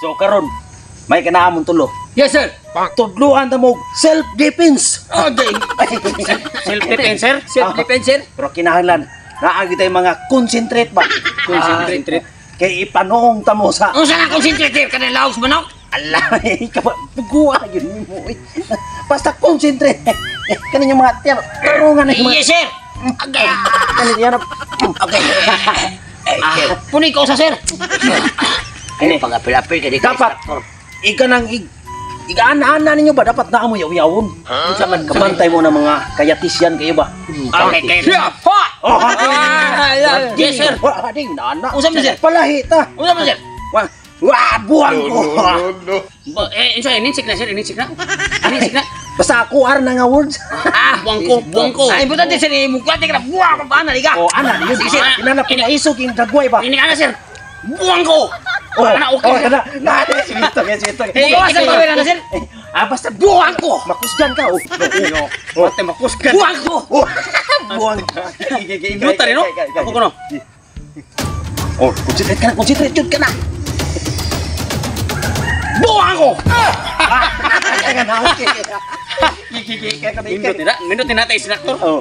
So karon may kanaamon tulo. Yes, sir. Tudluan ta mo self-defense. Okay. Self-defense, sir? Self-defense, sir. Pero kinahanglan naagi tay mga concentrate ba? Concentrate. Kay ipanong ta mo sa Unsa nga concentrate kanang laos manok? Allah, kabuwa yun mo. Basta concentrate. Kanin yung mga tiyan. Tarungan na yung mga... Yes, sir. Okay. Kanin yan. Okay. Punin ko sa sir. Ini pag-apil-apil ka di dapat ika nang iga-ana ninyo ba dapat na mo yaw-yawon. Unsa man kabantay mo ng mga kayatisyan kayo ba? Okay. Oh, yes, sir. Wa ding nana. Unsa man, sir? Palahi ta. Unsa man, sir? Wah, buang ko. Unsa ininsik na, sir? Ininsik na? Basta ako ar na nga words. Buang ko. Ay, importante sir, muklat ka na buang ko ba na liga. Oh, ana niyo sir. Kinana pinaisog yung dagway ba? Ini ana, sir. Buang ko. Oh, ana okay. Oh, kana. Sito. Asa ba na, sir? Basta buang ko. Makusgan ka oh. Basta makusgan. Buang ko. Buang. Inuta rin, no? Ako ko, no? Oh, concentrate jud ka na. Buang ko. Kaya na okay. Minut ni natay sinaktor. Oh.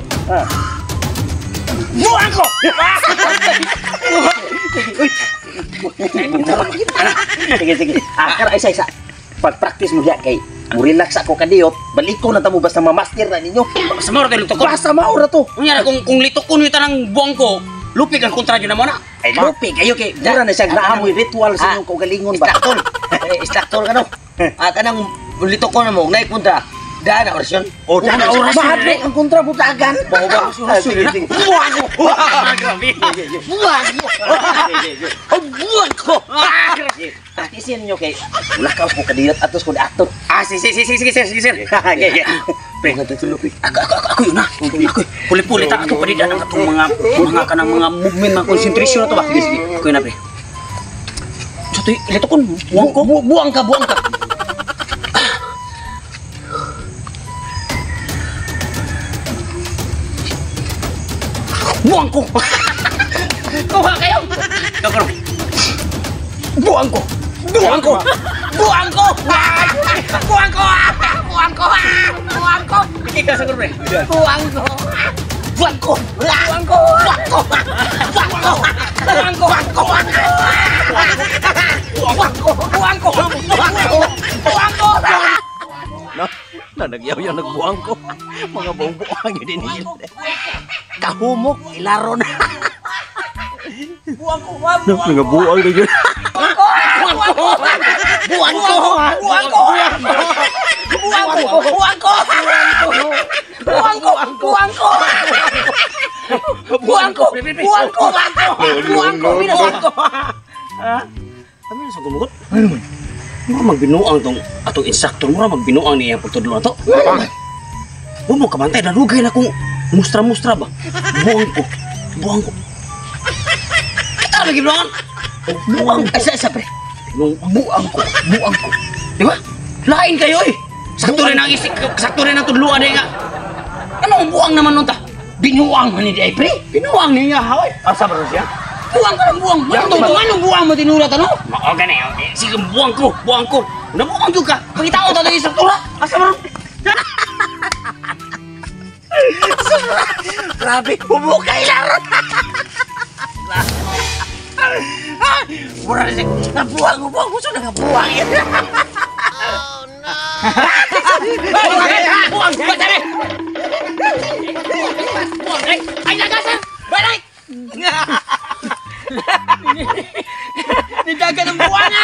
Buang ko. Sige. Kara isa. Pag-practice mo diya kay mo relax ako kadiyot, balik ko na tamo basta ma-master na ninyo. Basta mo tayo lutok ko. Basta maura to. Unya kung litok ko nito ng buang ko, lupig ang kontra dyan na mo na. Ay lupig kayo kay dura na siya naamoy ritual sa inyong kaugalingon ba. Extractor ka no. Kanang litok ko na mo, naipunta. Daan na orasyon. O daan na orasyon. Mahadli ang kontra butagan. Bawa orasyon na. Buwan ko. Grabe. Buwan ko. Practicein nyo kay ulakaw ko kadiyot atos ko diaton. Sige, sir. Pre, ako yun na. Puli-puli ta ato pa din ang atong mga kanang mga movement, mga concentration na to ba? Sige. Ako yun na, pre. So, ito ko, buwang ka. Buwang ko! Kuha kayo! Buwang ko! Ikika sa kurbe. Buwang ko! Na nagyaw yung nagbuang ko. Mga buang-buang yun din yun. Kahumok, ilaron. Buwang ko! Mga buang na yun. Kami na sa gumugot? Ano naman? Mura magbinuang atong instructor, mura magbinuang niya pagtudlo na to. Huwag mo kabantay, narugay na kung mustra-mustra ba? Buang ko. Kita lagi bilangan. Buang ko. Isa pre. Buang ko. Di ba? Lain kayo eh. Sakto rin ang tudluan niya nga. Ano ang buang naman nun ta? Binuang man ni di ay pre. Binuang niya haway. Asa ba siya? Buang ka ng buang. Anong buang mo tinulat ano? Oo ganyan. Sige, buang ko. Nabuang juga. Pagkita ko tayo yung struktura. Asa mo? Grabe, bumukay lang. Mura na siya. Nabuang ko. So nakabuang yan. Oh no! Buang! Batari! Buang! Ay, nagasan! Balik! Nidagan ng buwan na!